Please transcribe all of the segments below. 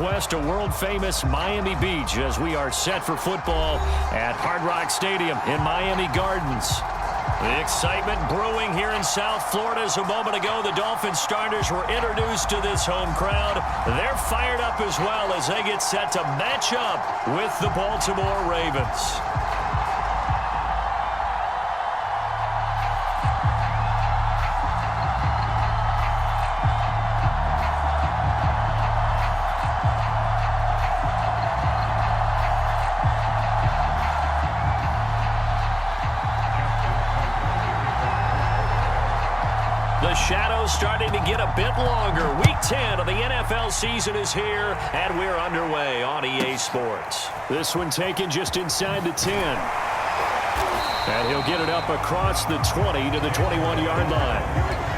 Northwest to world-famous Miami Beach as we are set for football at Hard Rock Stadium in Miami Gardens. The excitement brewing here in South Florida as a moment ago. The Dolphins starters were introduced to this home crowd. They're fired up as well as they get set to match up with the Baltimore Ravens. The shadows starting to get a bit longer. Week 10 of the NFL season is here, and we're underway on EA Sports. This one taken just inside the 10. And he'll get it up across the 20 to the 21-yard line.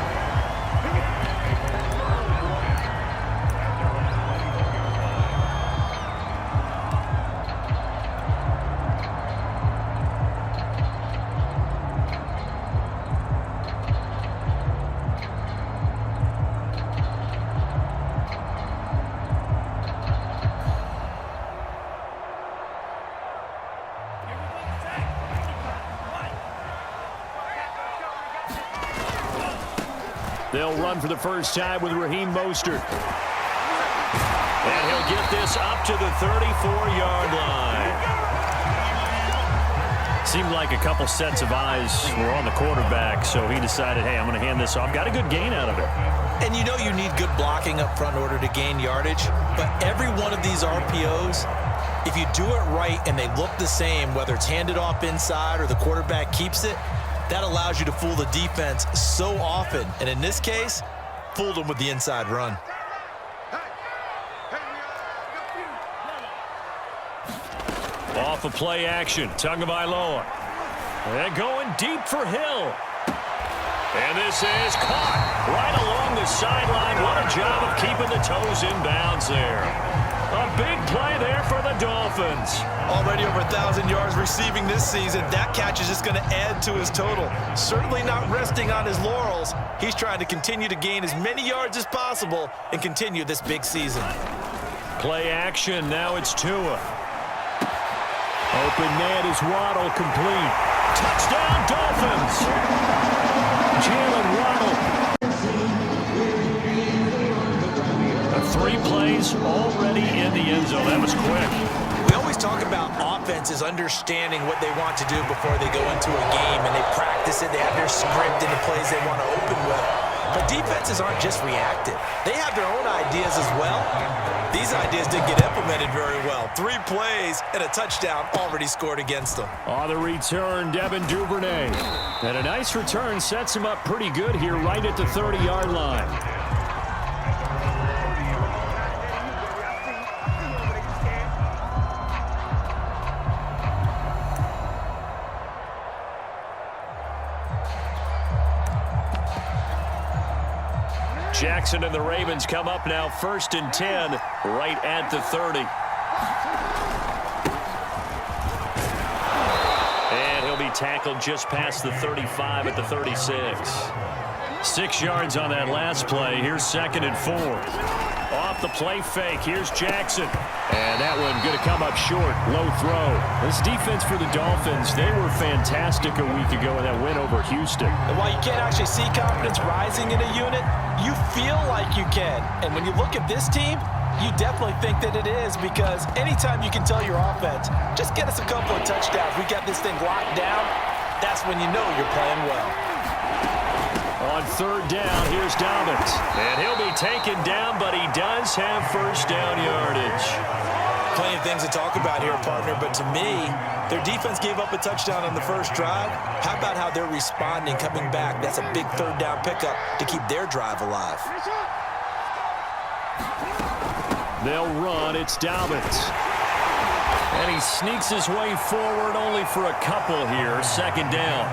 They'll run for the first time with Raheem Mostert. And he'll get this up to the 34-yard line. Seemed like a couple sets of eyes were on the quarterback, so he decided, hey, I'm going to hand this off. Got a good gain out of it. And you know you need good blocking up front in order to gain yardage, but every one of these RPOs, if you do it right and they look the same, whether it's handed off inside or the quarterback keeps it, that allows you to fool the defense so often. And in this case, fooled them with the inside run. Off of play action, Tagovailoa. And going deep for Hill. And this is caught right along the sideline. What a job of keeping the toes in bounds there. A big play there for the Dolphins. Already over 1,000 yards receiving this season. That catch is just going to add to his total. Certainly not resting on his laurels. He's trying to continue to gain as many yards as possible and continue this big season. Play action. Now it's Tua. Open man is Waddle, complete. Touchdown, Dolphins. Jalen Waddle. 3 plays already in the end zone. That was quick. We always talk about offenses understanding what they want to do before they go into a game, and they practice it. They have their script and the plays they want to open with. But defenses aren't just reactive. They have their own ideas as well. These ideas didn't get implemented very well. 3 plays and a touchdown already scored against them. On the return, Devin Duvernay. And a nice return sets him up pretty good here right at the 30-yard line. Jackson and the Ravens come up now 1st and 10 right at the 30. And he'll be tackled just past the 35 at the 36. 6 yards on that last play. Here's 2nd and 4. Off the play fake. Here's Jackson. And that one going to come up short. Low throw. This defense for the Dolphins, they were fantastic a week ago in that win over Houston. And while you can't actually see confidence rising in a unit, you feel like you can. And when you look at this team, you definitely think that it is, because anytime you can tell your offense, just get us a couple of touchdowns, we got this thing locked down, that's when you know you're playing well. On 3rd down, here's Dobbins. And he'll be taken down, but he does have first down yardage. Plenty of things to talk about here, partner, but to me, their defense gave up a touchdown on the first drive. How about how they're responding, coming back? That's a big 3rd down pickup to keep their drive alive. They'll run. It's Dobbins. And he sneaks his way forward only for a couple here. 2nd down.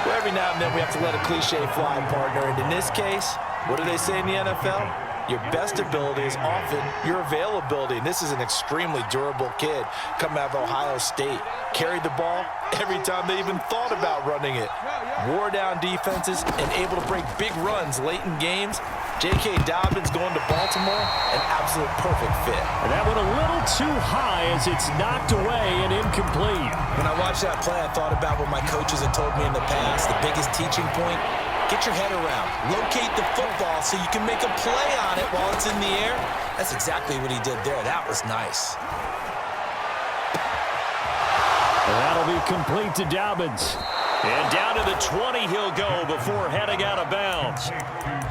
Well, every now and then we have to let a cliche fly, partner. And in this case, what do they say in the NFL? Your best ability is often your availability. And this is an extremely durable kid coming out of Ohio State. Carried the ball every time they even thought about running it. Wore down defenses and able to break big runs late in games. J.K. Dobbins going to Baltimore, an absolute perfect fit. And that went a little too high as it's knocked away and incomplete. When I watched that play, I thought about what my coaches had told me in the past. The biggest teaching point, get your head around. Locate the football so you can make a play on it while it's in the air. That's exactly what he did there. That was nice. That'll be complete to Dobbins. And down to the 20 he'll go before heading out of bounds.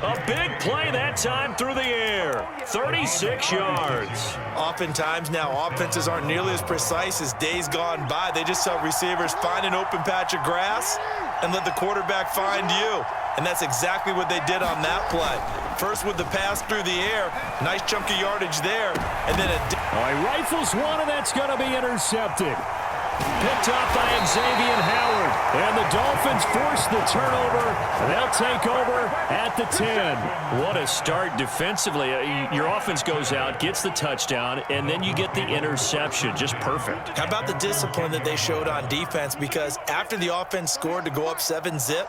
A big play that time through the air. 36 yards. Oftentimes now, offenses aren't nearly as precise as days gone by. They just have receivers find an open patch of grass and let the quarterback find you. And that's exactly what they did on that play. First with the pass through the air. Nice chunk of yardage there. And then he rifles one, and that's going to be intercepted. Picked up by Xavier Howard. And the Dolphins force the turnover. They'll take over at the 10. What a start defensively. Your offense goes out, gets the touchdown, and then you get the interception. Just perfect. How about the discipline that they showed on defense? Because after the offense scored to go up 7-zip,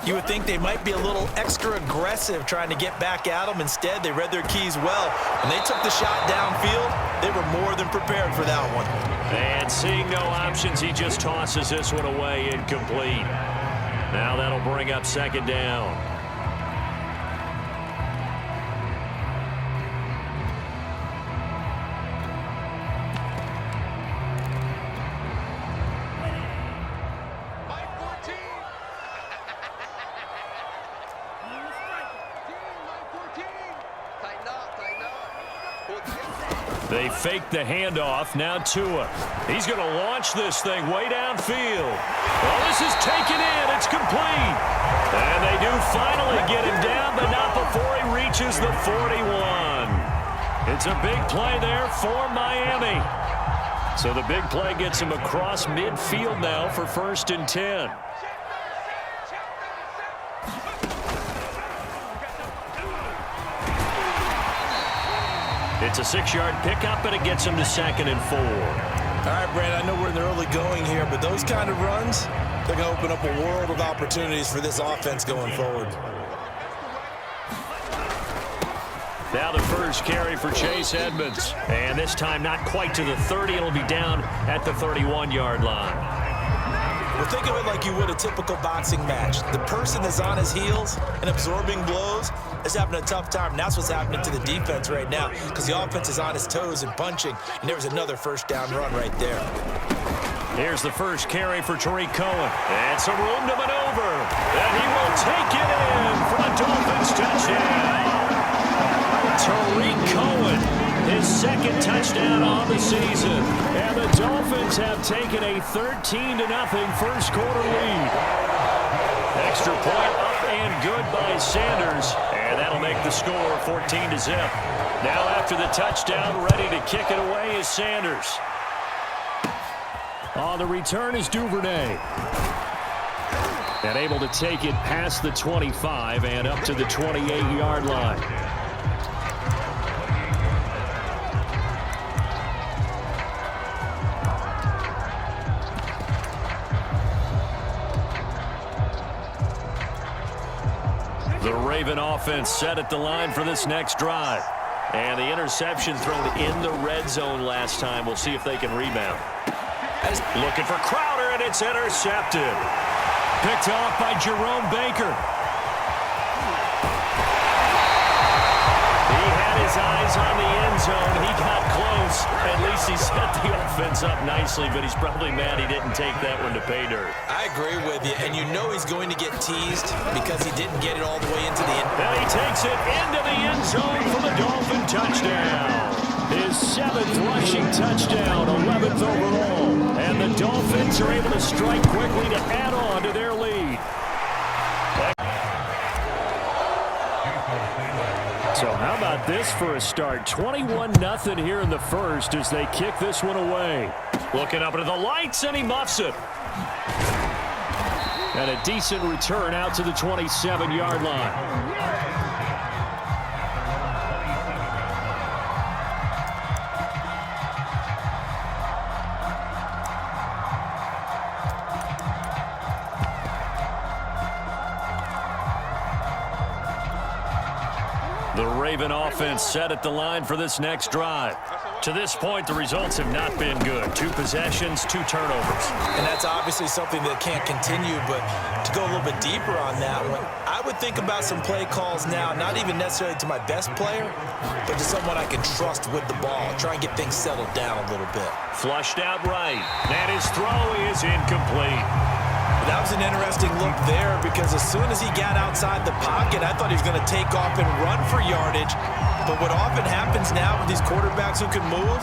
you would think they might be a little extra aggressive trying to get back at them. Instead, they read their keys well. When they took the shot downfield, they were more than prepared for that one. And seeing no options, he just tosses this one away incomplete. Now that'll bring up second down. They fake the handoff. Now Tua. He's going to launch this thing way downfield. Well, this is taken in. It's complete. And they do finally get him down, but not before he reaches the 41. It's a big play there for Miami. So the big play gets him across midfield now for 1st and 10. It's a 6-yard pickup, and it gets him to 2nd and 4. All right, Brad, I know we're in the early going here, but those kind of runs, they're going to open up a world of opportunities for this offense going forward. Now the first carry for Chase Edmonds. And this time not quite to the 30. It'll be down at the 31-yard line. Well, think of it like you would a typical boxing match. The person that's on his heels and absorbing blows is having a tough time. And that's what's happening to the defense right now because the offense is on his toes and punching. And there was another first down run right there. Here's the first carry for Tariq Cohen. And some room to maneuver. And he will take it in for a Dolphins touchdown. Tariq Cohen, his 2nd touchdown on the season. And the Dolphins have taken a 13-0 first quarter lead. Extra point up and good by Sanders. And that'll make the score 14-0. Now after the touchdown, ready to kick it away is Sanders. On the return is Duvernay. And able to take it past the 25 and up to the 28-yard line. The Raven offense set at the line for this next drive. And the interception thrown in the red zone last time. We'll see if they can rebound. Looking for Crowder, and it's intercepted. Picked off by Jerome Baker. He had his eyes on the end zone. He got close. At least he set the offense up nicely, but he's probably mad he didn't take that one to pay dirt. I agree with you, and you know he's going to get teased because he didn't get it all the way into the end. And he takes it into the end zone for the Dolphin touchdown. His 7th rushing touchdown, 11th overall. And the Dolphins are able to strike quickly to add on to their lead. So how about this for a start? 21-0 here in the first as they kick this one away. Looking up into the lights, and he muffs it. And a decent return out to the 27-yard line. The Raven offense set at the line for this next drive. To this point, the results have not been good. 2 possessions, 2 turnovers. And that's obviously something that can't continue, but to go a little bit deeper on that one, I would think about some play calls now, not even necessarily to my best player, but to someone I can trust with the ball. Try and get things settled down a little bit. Flushed out right, and his throw is incomplete. That was an interesting look there because as soon as he got outside the pocket, I thought he was going to take off and run for yardage. But what often happens now with these quarterbacks who can move,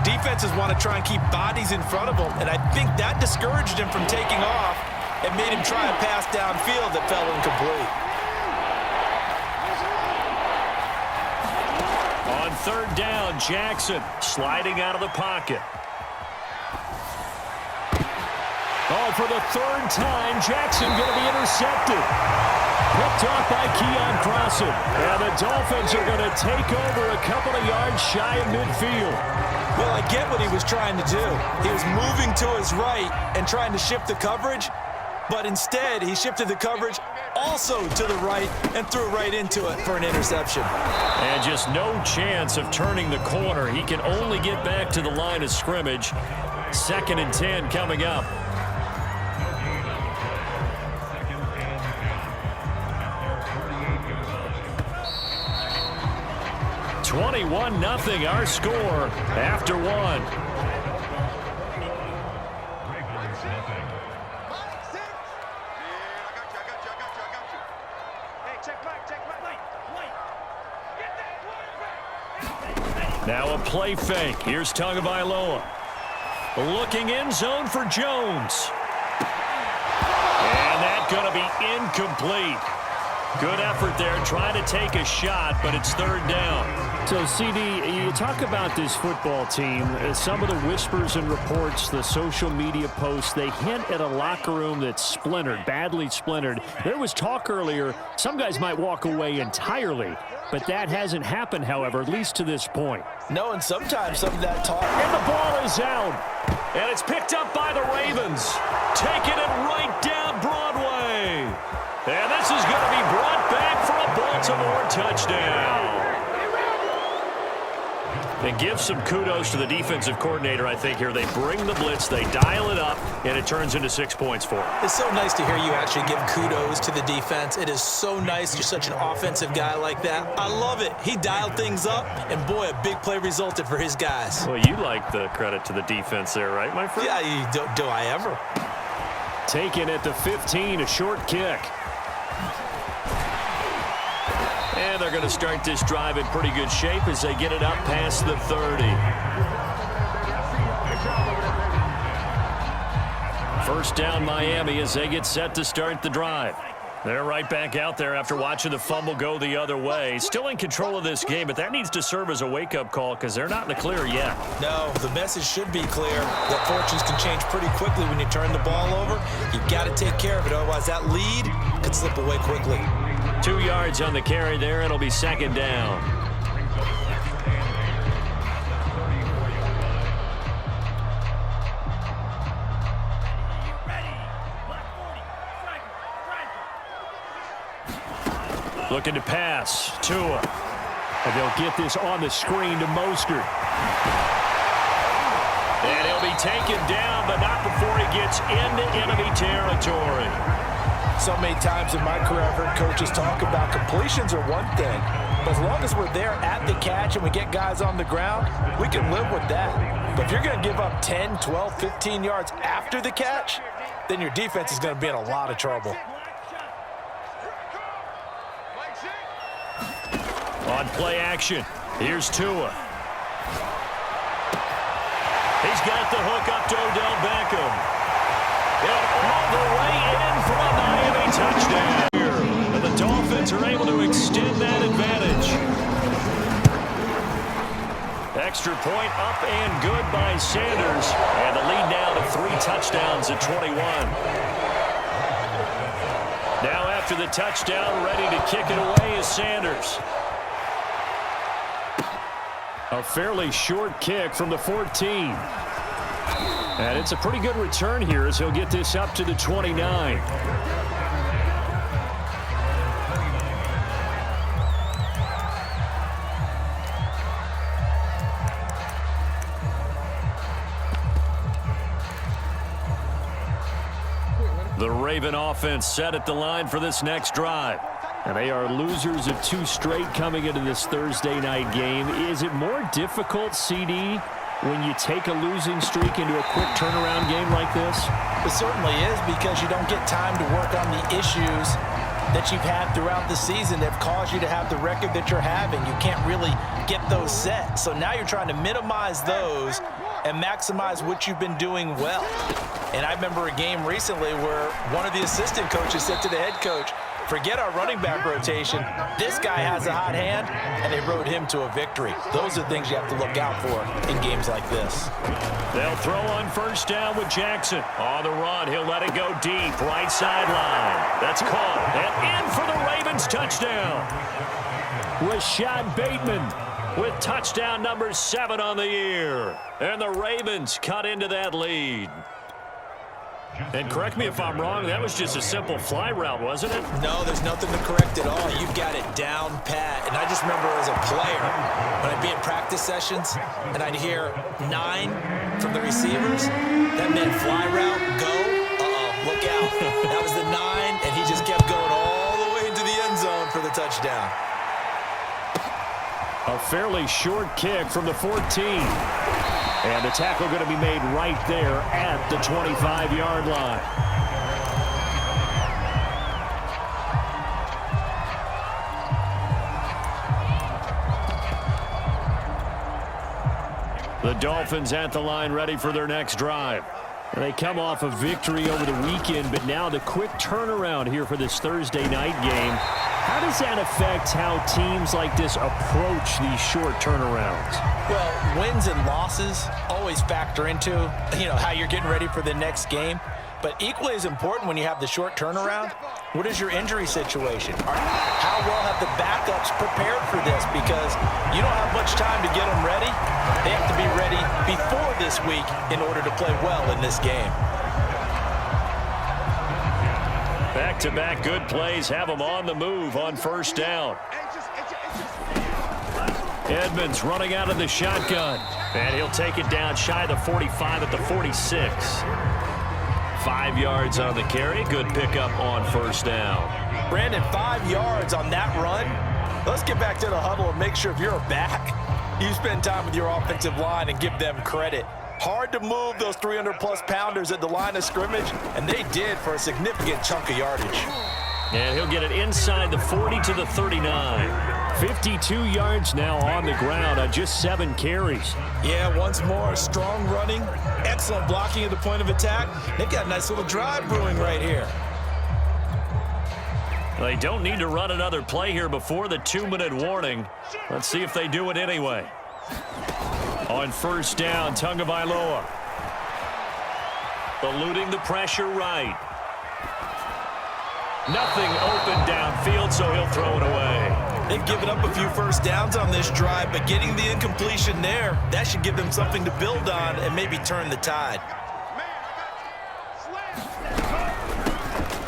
defenses want to try and keep bodies in front of them, and I think that discouraged him from taking off and made him try a pass downfield that fell incomplete. On 3rd down, Jackson sliding out of the pocket. Oh, for the 3rd time, Jackson going to be intercepted. Picked off by Keon Crossan. And the Dolphins are going to take over a couple of yards shy of midfield. Well, I get what he was trying to do. He was moving to his right and trying to shift the coverage, but instead he shifted the coverage also to the right and threw right into it for an interception. And just no chance of turning the corner. He can only get back to the line of scrimmage. 2nd and 10 coming up. 21-0 our score after 1. Now a play fake. Here's Tagovailoa. Looking end zone for Jones. And that's going to be incomplete. Good effort there, trying to take a shot, but it's 3rd down. So, CD, you talk about this football team. Some of the whispers and reports, the social media posts, they hint at a locker room that's splintered, badly splintered. There was talk earlier, some guys might walk away entirely, but that hasn't happened, however, at least to this point. No, and sometimes some of that talk. And the ball is out, and it's picked up by the Ravens. Taking it right down Broadway. And this is going to be brought back for a Baltimore touchdown. And give some kudos to the defensive coordinator, I think, here. They bring the blitz, they dial it up, and it turns into 6 points for them. It's so nice to hear you actually give kudos to the defense. It is so nice. You're such an offensive guy like that. I love it. He dialed things up, and boy, a big play resulted for his guys. Well, you like the credit to the defense there, right, my friend? Yeah, do I ever. Taken at the 15, a short kick. And they're going to start this drive in pretty good shape as they get it up past the 30. 1st down Miami as they get set to start the drive. They're right back out there after watching the fumble go the other way. Still in control of this game, but that needs to serve as a wake-up call because they're not in the clear yet. No, the message should be clear that fortunes can change pretty quickly when you turn the ball over. You've got to take care of it, otherwise that lead could slip away quickly. 2 yards on the carry there. It'll be 2nd down. Looking to pass. Tua. And they'll get this on the screen to Mostert. And he'll be taken down, but not before he gets into enemy territory. So many times in my career, I've heard coaches talk about completions are one thing, but as long as we're there at the catch and we get guys on the ground, we can live with that. But if you're going to give up 10, 12, 15 yards after the catch, then your defense is going to be in a lot of trouble. On play action, here's Tua. He's got the hook up to Odell Beckham. And all the way in for a Miami touchdown. And the Dolphins are able to extend that advantage. Extra point up and good by Sanders. And the lead now to 3 touchdowns at 21. Now after the touchdown, ready to kick it away is Sanders. A fairly short kick from the 14. And it's a pretty good return here as he'll get this up to the 29. The Raven offense set at the line for this next drive. And they are losers of 2 straight coming into this Thursday night game. Is it more difficult, CD, when you take a losing streak into a quick turnaround game like this? It certainly is, because you don't get time to work on the issues that you've had throughout the season that have caused you to have the record that you're having. You can't really get those set. So now you're trying to minimize those and maximize what you've been doing well. And I remember a game recently where one of the assistant coaches said to the head coach, forget our running back rotation. This guy has a hot hand, and they rode him to a victory. Those are things you have to look out for in games like this. They'll throw on first down with Jackson. On the run, he'll let it go deep. Right sideline. That's caught. And in for the Ravens touchdown. Rashad Bateman with touchdown number 7 on the year. And the Ravens cut into that lead. And correct me if I'm wrong, that was just a simple fly route, wasn't it? No, there's nothing to correct at all. You've got it down pat. And I just remember as a player, when I'd be at practice sessions and I'd hear 9 from the receivers, that meant fly route, go, look out. That was the 9, and he just kept going all the way into the end zone for the touchdown. A fairly short kick from the 14. And the tackle going to be made right there at the 25-yard line. The Dolphins at the line ready for their next drive. They come off a victory over the weekend, but now the quick turnaround here for this Thursday night game. How does that affect how teams like this approach these short turnarounds? Well, wins and losses always factor into, how you're getting ready for the next game. But equally as important when you have the short turnaround, what is your injury situation? How well have the backups prepared for this? Because you don't have much time to get them ready. They have to be ready before this week in order to play well in this game. Back-to-back good plays have them on the move on first down. Edmonds running out of the shotgun. And he'll take it down shy of the 45 at the 46. 5 yards on the carry. Good pickup on first down. Brandon, 5 yards on that run. Let's get back to the huddle and make sure if you're a back, you spend time with your offensive line and give them credit. Hard to move those 300-plus pounders at the line of scrimmage, and they did for a significant chunk of yardage. And he'll get it inside the 40 to the 39. 52 yards now on the ground on just 7 carries. Yeah, once more, strong running, excellent blocking at the point of attack. They've got a nice little drive brewing right here. They don't need to run another play here before the 2-minute warning. Let's see if they do it anyway. On first down, Tagovailoa. Eluding the pressure right. Nothing open downfield, so he'll throw it away. They've given up a few first downs on this drive, but getting the incompletion there, that should give them something to build on and maybe turn the tide.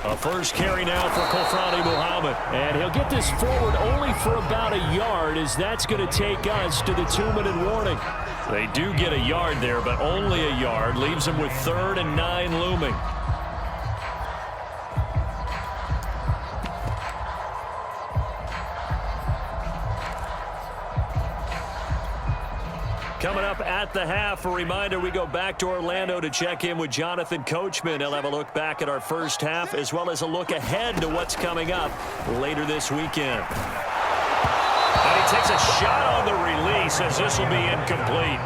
A first carry now for Kofrani Muhammad. And he'll get this forward only for about a yard, as that's going to take us to the 2-minute warning. They do get a yard there, but only a yard. Leaves them with 3rd and 9 looming. Coming up at the half, a reminder, we go back to Orlando to check in with Jonathan Coachman. He'll have a look back at our first half, as well as a look ahead to what's coming up later this weekend. And he takes a shot on the release, as this will be incomplete.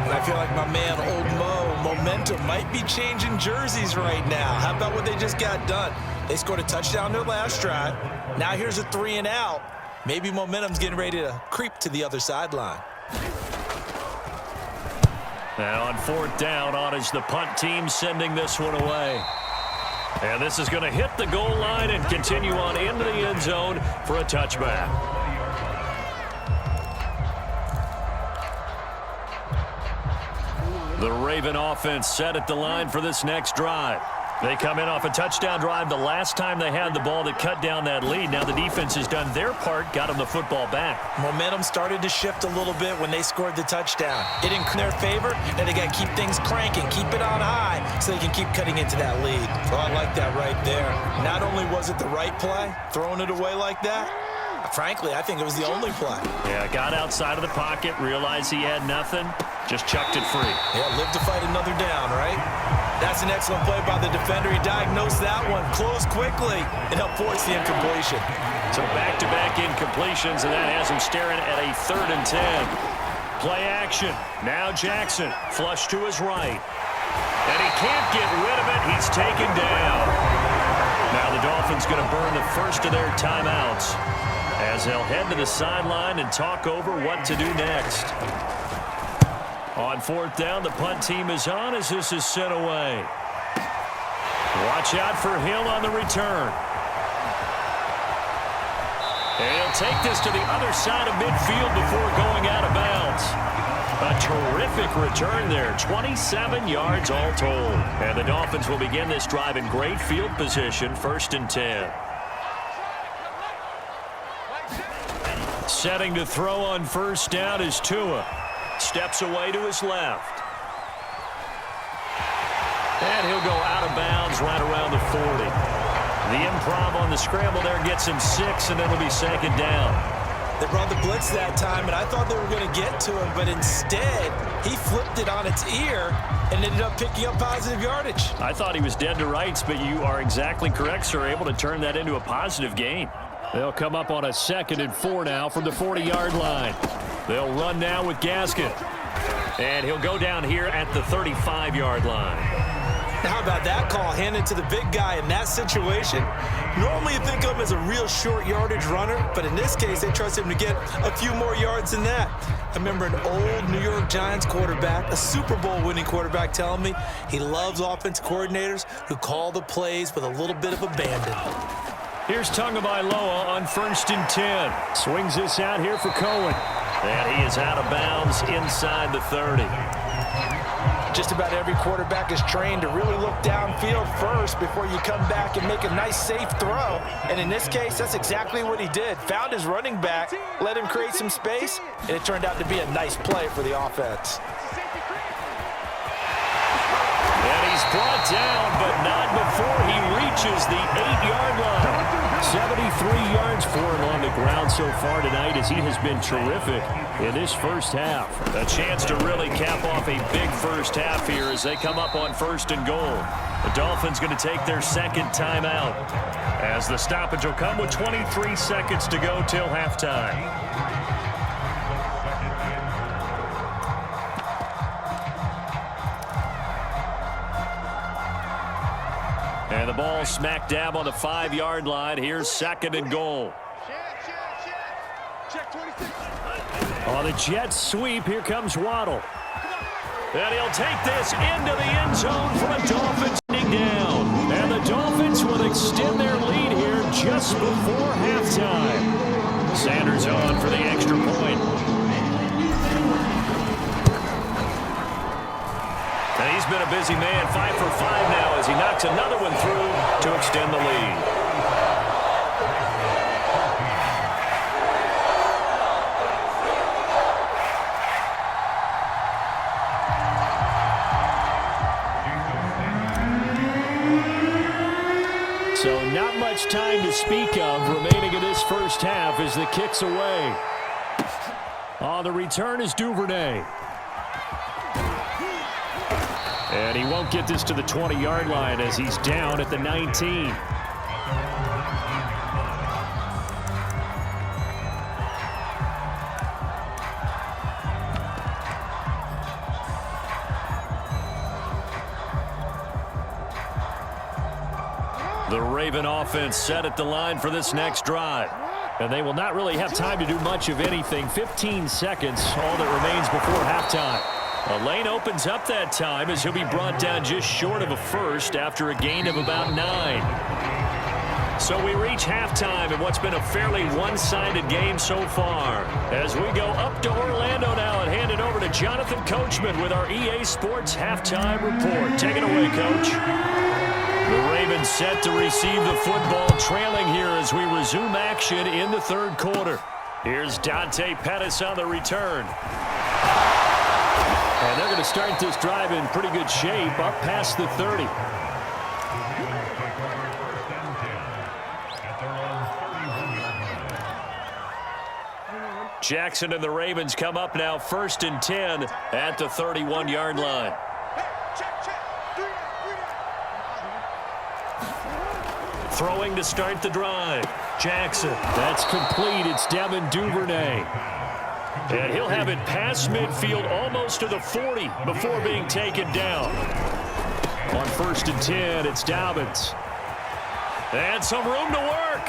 And I feel like my man, Old Mo, momentum might be changing jerseys right now. How about what they just got done? They scored a touchdown their last drive. Now here's a 3 and out. Maybe momentum's getting ready to creep to the other sideline. Now on 4th down, on is the punt team sending this one away. And this is going to hit the goal line and continue on into the end zone for a touchback. The Raven offense set at the line for this next drive. They come in off a touchdown drive the last time they had the ball that cut down that lead. Now the defense has done their part, got them the football back. Momentum started to shift a little bit when they scored the touchdown. It in their favor, and they got to keep things cranking, keep it on high so they can keep cutting into that lead. Oh, I like that right there. Not only was it the right play, throwing it away like that, frankly, I think it was the only play. Yeah, got outside of the pocket, realized he had nothing, just chucked it free. Yeah, live to fight another down, right? That's an excellent play by the defender. He diagnosed that one, closed quickly, and helped force the incompletion. So back-to-back incompletions, and that has him staring at a 3rd and 10. Play action. Now Jackson, flush to his right. And he can't get rid of it. He's taken down. Now the Dolphins going to burn the first of their timeouts as they'll head to the sideline and talk over what to do next. On 4th down, the punt team is on as this is sent away. Watch out for Hill on the return. And he'll take this to the other side of midfield before going out of bounds. A terrific return there, 27 yards all told. And the Dolphins will begin this drive in great field position, 1st and 10. Setting to throw on 1st down is Tua. Steps away to his left. And he'll go out of bounds right around the 40. The improv on the scramble there gets him 6, and it'll be 2nd down. They brought the blitz that time, and I thought they were going to get to him, but instead, he flipped it on its ear and ended up picking up positive yardage. I thought he was dead to rights, but you are exactly correct, sir, able to turn that into a positive gain. They'll come up on a 2nd and 4 now from the 40-yard line. They'll run now with Gaskin. And he'll go down here at the 35-yard line. How about that call handed to the big guy in that situation? Normally you think of him as a real short yardage runner, but in this case they trust him to get a few more yards than that. I remember an old New York Giants quarterback, a Super Bowl winning quarterback, telling me he loves offense coordinators who call the plays with a little bit of abandon. Here's Tagovailoa on 1st and 10. Swings this out here for Cohen. And he is out of bounds inside the 30. Just about every quarterback is trained to really look downfield first before you come back and make a nice, safe throw. And in this case, that's exactly what he did. Found his running back, let him create some space, and it turned out to be a nice play for the offense. And he's brought down, but not before he reaches the 8-yard line. 73 yards for him on the ground so far tonight as he has been terrific in this first half. A chance to really cap off a big first half here as they come up on 1st and goal. The Dolphins going to take their 2nd timeout as the stoppage will come with 23 seconds to go till halftime. And the ball smack dab on the 5-yard line. Here's 2nd and goal. On the jet sweep, here comes Waddle. And he'll take this into the end zone for a Dolphins down. And the Dolphins will extend their lead here just before halftime. Sanders on for the extra point. And he's been a busy man, 5 for 5 now as he knocks another one through to extend the lead. So not much time to speak of remaining in this first half as the kick's away. On the return is Duvernay. And he won't get this to the 20-yard line as he's down at the 19. The Raven offense set at the line for this next drive. And they will not really have time to do much of anything. 15 seconds, all that remains before halftime. A lane opens up that time as he'll be brought down just short of a first after a gain of about 9. So we reach halftime in what's been a fairly one-sided game so far. As we go up to Orlando now and hand it over to Jonathan Coachman with our EA Sports Halftime Report. Take it away, Coach. The Ravens set to receive the football, trailing here as we resume action in the third quarter. Here's Dante Pettis on the return. And they're going to start this drive in pretty good shape, up past the 30. Jackson and the Ravens come up now 1st and 10 at the 31-yard line. Throwing to start the drive. Jackson. That's complete. It's Devin Duvernay. And he'll have it past midfield almost to the 40 before being taken down. On 1st and 10, it's Dobbins. And some room to work.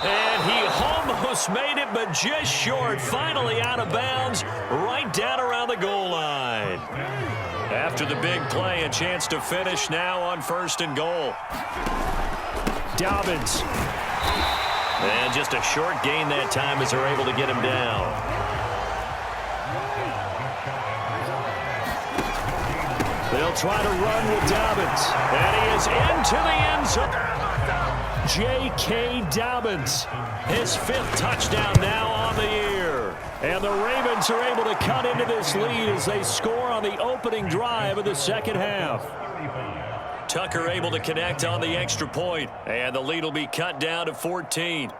And he almost made it, but just short. Finally out of bounds, right down around the goal line. After the big play, a chance to finish now on 1st and goal. Dobbins. And just a short gain that time as they're able to get him down. They'll try to run with Dobbins. And he is into the end zone. J.K. Dobbins, his 5th touchdown now on the year. And the Ravens are able to cut into this lead as they score on the opening drive of the second half. Tucker able to connect on the extra point, and the lead will be cut down to 14.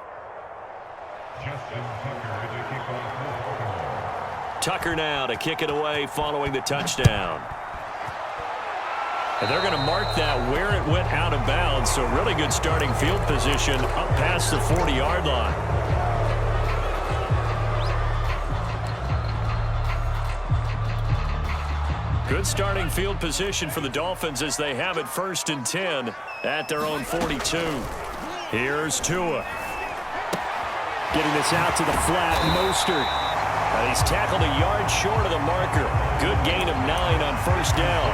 Tucker now to kick it away following the touchdown. And they're going to mark that where it went out of bounds, so really good starting field position up past the 40-yard line. Good starting field position for the Dolphins as they have it 1st and 10 at their own 42. Here's Tua. Getting this out to the flat, Mostert. And he's tackled a yard short of the marker. Good gain of 9 on 1st down.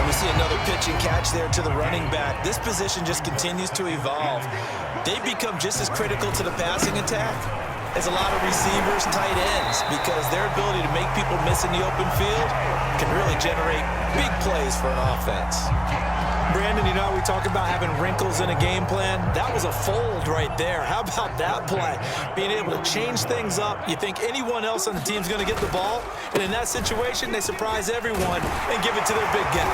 And we see another pitch and catch there to the running back. This position just continues to evolve. They become just as critical to the passing attack as a lot of receivers, tight ends, because their ability to make people miss in the open field can really generate big plays for an offense. Brandon, you know how we talk about having wrinkles in a game plan? That was a fold right there. How about that play? Being able to change things up. You think anyone else on the team's going to get the ball, and in that situation, they surprise everyone and give it to their big guy.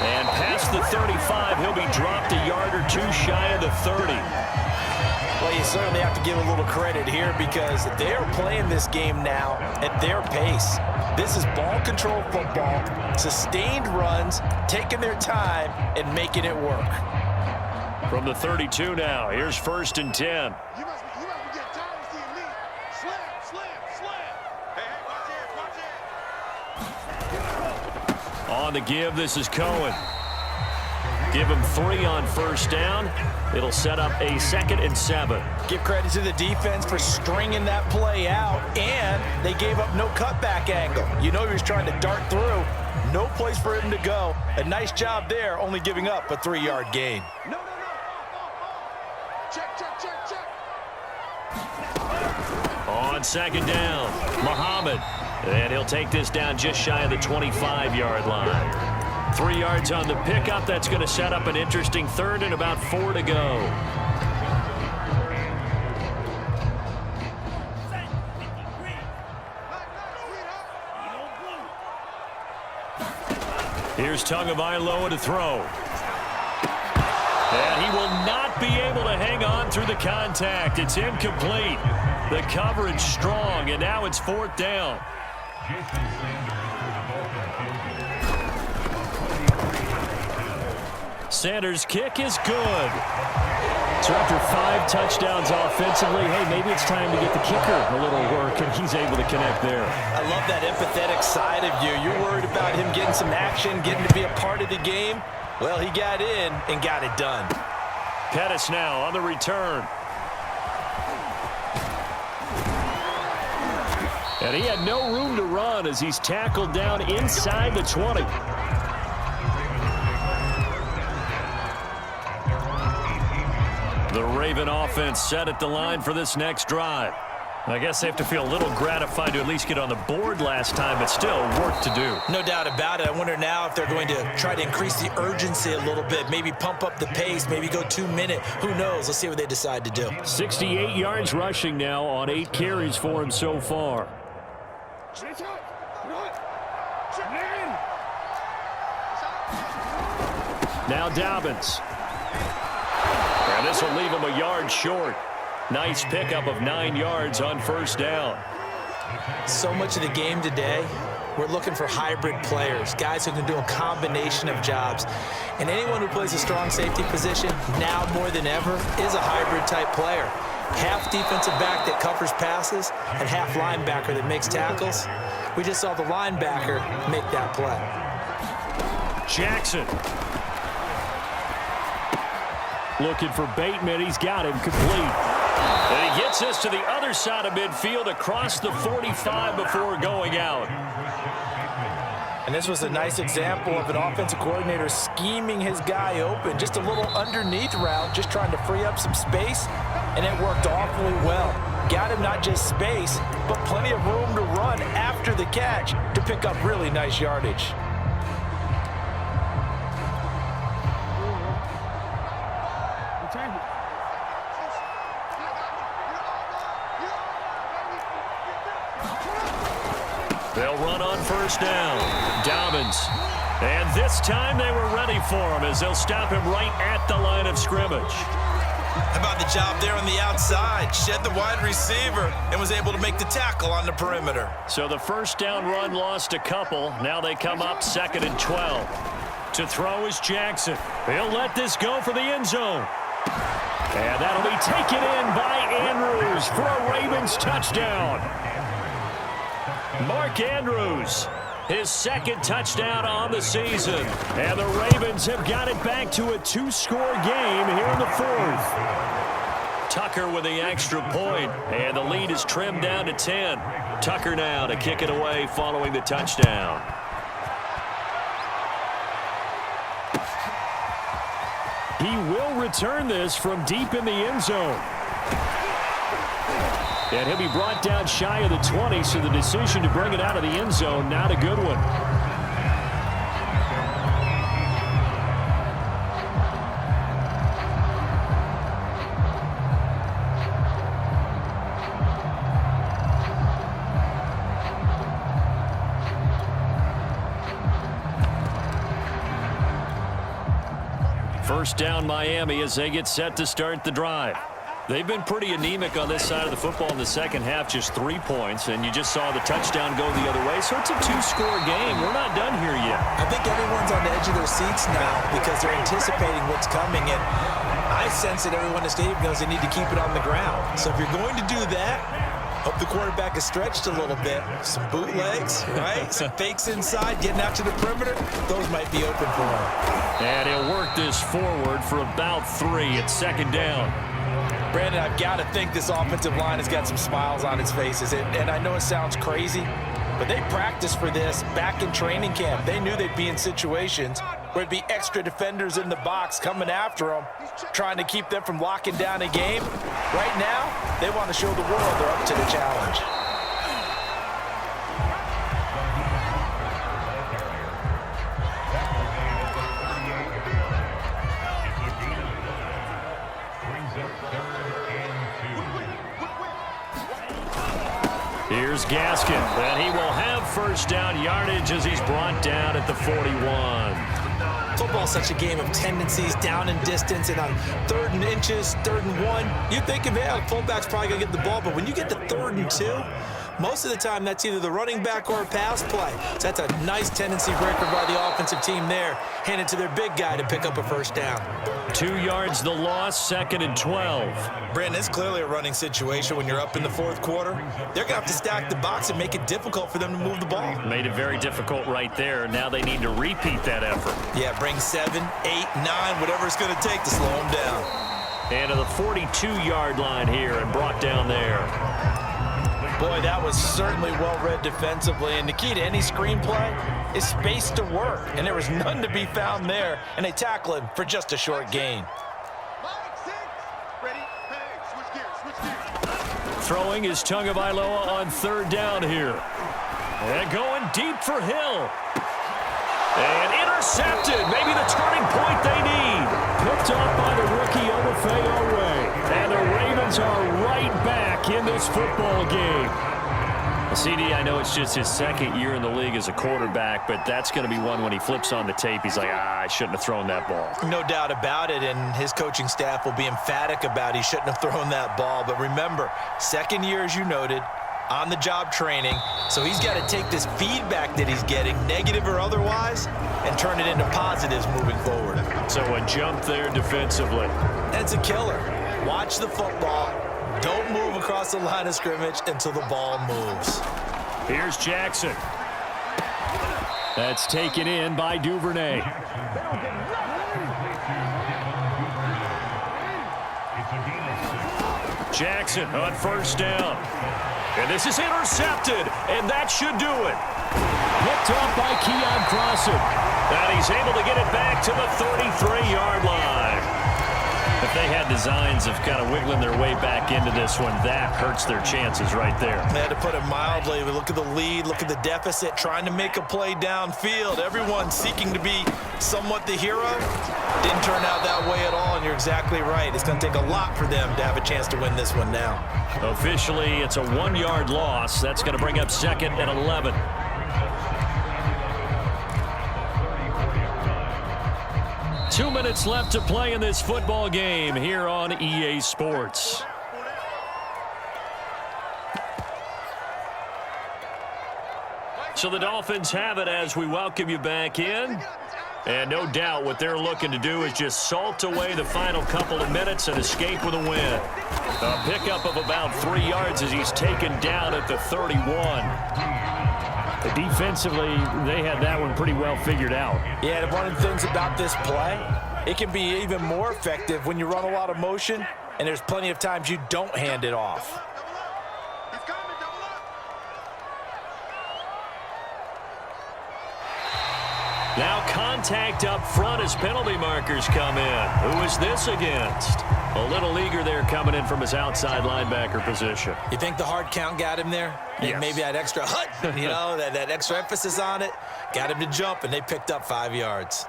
And past the 35, he'll be dropped a yard or two shy of the 30. Well, you certainly have to give a little credit here because they're playing this game now at their pace. This is ball control football, sustained runs, taking their time and making it work. From the 32 now, here's 1st and 10. You must be getting tired of seeing me. Slam. Hey, watch it. On the give, this is Cohen. Give him 3 on 1st down. It'll set up a 2nd and 7. Give credit to the defense for stringing that play out, and they gave up no cutback angle. You know he was trying to dart through. No place for him to go. A nice job there, only giving up a 3-yard gain. No. Check. On 2nd down, Muhammad. And he'll take this down just shy of the 25-yard line. 3 yards on the pickup. That's going to set up an interesting 3rd and about 4 to go. Here's Tagovailoa to throw. And he will not be able to hang on through the contact. It's incomplete. The coverage strong, and now it's 4th down. Sanders' kick is good. So after 5 touchdowns offensively, hey, maybe it's time to get the kicker a little work, and he's able to connect there. I love that empathetic side of you. You're worried about him getting some action, getting to be a part of the game. Well, he got in and got it done. Pettis now on the return. And he had no room to run as he's tackled down inside the 20. The Raven offense set at the line for this next drive. I guess they have to feel a little gratified to at least get on the board last time, but still work to do. No doubt about it. I wonder now if they're going to try to increase the urgency a little bit, maybe pump up the pace, maybe go 2-minute. Who knows? Let's see what they decide to do. 68 yards rushing now on 8 carries for him so far. Now Dobbins. And this will leave him a yard short. Nice pickup of 9 yards on first down. So much of the game today, we're looking for hybrid players, guys who can do a combination of jobs. And anyone who plays a strong safety position, now more than ever, is a hybrid type player. Half defensive back that covers passes and half linebacker that makes tackles. We just saw the linebacker make that play. Jackson. Looking for Bateman. He's got him complete. And he gets us to the other side of midfield across the 45 before going out. And this was a nice example of an offensive coordinator scheming his guy open. Just a little underneath route, just trying to free up some space, and it worked awfully well. Got him not just space, but plenty of room to run after the catch to pick up really nice yardage. They'll run on first down. Dobbins. And this time they were ready for him as they'll stop him right at the line of scrimmage. How about the job there on the outside? Shed the wide receiver and was able to make the tackle on the perimeter. So the first down run lost a couple. Now they come up 2nd and 12. To throw is Jackson. He'll let this go for the end zone. And that'll be taken in by Andrews for a Ravens touchdown. Mark Andrews, his 2nd touchdown on the season. And the Ravens have got it back to a 2-score game here in the 4th. Tucker with the extra point, and the lead is trimmed down to 10. Tucker now to kick it away following the touchdown. He will return this from deep in the end zone. And he'll be brought down shy of the 20, so the decision to bring it out of the end zone, not a good one. First down Miami as they get set to start the drive. They've been pretty anemic on this side of the football in the second half, just 3 points, and you just saw the touchdown go the other way. So it's a 2-score game. We're not done here yet. I think everyone's on the edge of their seats now because they're anticipating what's coming, and I sense that everyone in the stadium knows they need to keep it on the ground. So if you're going to do that, hope the quarterback is stretched a little bit. Some bootlegs, right? Some fakes inside, getting out to the perimeter. Those might be open for him. And he'll work this forward for about 3 at 2nd down. Brandon, I've got to think this offensive line has got some smiles on its faces. And I know it sounds crazy, but they practiced for this back in training camp. They knew they'd be in situations where it'd be extra defenders in the box coming after them, trying to keep them from locking down a game. Right now, they want to show the world they're up to the challenge. Here's Gaskin, and he will have first down yardage as he's brought down at the 41. Football's such a game of tendencies, down and distance, and on 3rd and inches, 3rd and 1, you think of, yeah, fullback's probably going to get the ball, but when you get to 3rd and 2, most of the time that's either the running back or a pass play. So that's a nice tendency breaker by the offensive team there, handed to their big guy to pick up a first down. 2 yards the loss, 2nd and 12. Brandon, it's clearly a running situation when you're up in the 4th quarter. They're going to have to stack the box and make it difficult for them to move the ball. Made it very difficult right there. Now they need to repeat that effort. Yeah, bring 7, 8, 9, whatever it's going to take to slow them down. And to the 42-yard line here and brought down there. Boy, that was certainly well-read defensively, and the key to any screenplay is space to work, and there was none to be found there, and they tackle him for just a short gain. Throwing is Tagovailoa on third down here. And going deep for Hill. And intercepted. Maybe the turning point they need. Picked off by the rookie Olafay. And the Ravens are right back in this football game. CD, I know it's just his second year in the league as a quarterback, but that's going to be one when he flips on the tape. He's like, I shouldn't have thrown that ball. No doubt about it, and his coaching staff will be emphatic about he shouldn't have thrown that ball. But remember, second year, as you noted, on-the-job training, so he's got to take this feedback that he's getting, negative or otherwise, and turn it into positives moving forward. So a jump there defensively. And it's a killer. Watch the football. Don't move across the line of scrimmage until the ball moves. Here's Jackson. That's taken in by Duvernay. Jackson on first down. And this is intercepted, and that should do it. Picked off by Keon Crossen. And he's able to get it back to the 33-yard line. If they had designs of kind of wiggling their way back into this one, that hurts their chances right there. They had to put it mildly. Look at the lead, look at the deficit, trying to make a play downfield. Everyone seeking to be somewhat the hero. Didn't turn out that way at all, and you're exactly right. It's going to take a lot for them to have a chance to win this one now. Officially, it's a 1-yard loss. That's going to bring up second and 11. Two minutes left to play in this football game here on EA Sports. So the Dolphins have it as we welcome you back in. And no doubt what they're looking to do is just salt away the final couple of minutes and escape with a win. A pickup of about 3 yards as he's taken down at the 31. Defensively, they had that one pretty well figured out. Yeah, and one of the things about this play, it can be even more effective when you run a lot of motion, and there's plenty of times you don't hand it off. Now contact up front as penalty markers come in. Who is this against? A little eager there coming in from his outside linebacker position. You think the hard count got him there? Yes. Maybe that extra hut, you know, that extra emphasis on it, got him to jump, and they picked up 5 yards.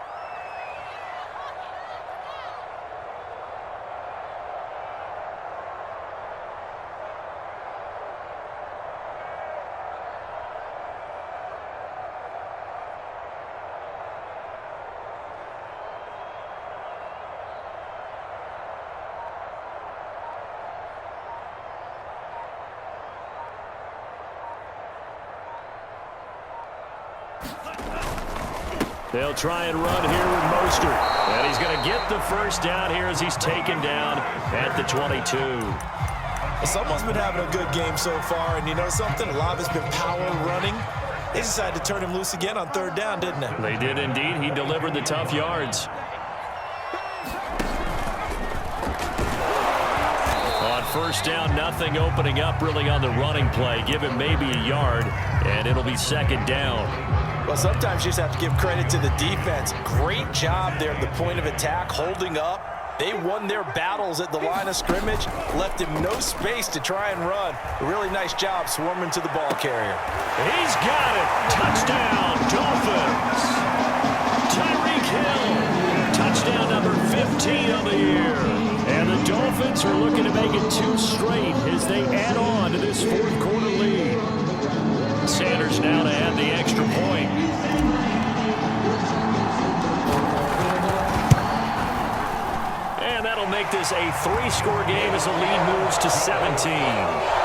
They'll try and run here with Mostert. And he's going to get the first down here as he's taken down at the 22. Someone's been having a good game so far, and you know something? A lot of it's been power running. They decided to turn him loose again on third down, didn't they? They did indeed. He delivered the tough yards. On first down, nothing opening up really on the running play. Give him maybe a yard, and it'll be second down. Well, sometimes you just have to give credit to the defense. Great job there at the point of attack, holding up. They won their battles at the line of scrimmage, left him no space to try and run. A really nice job swarming to the ball carrier. He's got it. Touchdown, Dolphins. Tyreek Hill. Touchdown number 15 on the year. And the Dolphins are looking to make it 2 straight as they add on to this fourth quarter lead. Sanders now to add the extra point. And that'll make this a 3-score game as the lead moves to 17.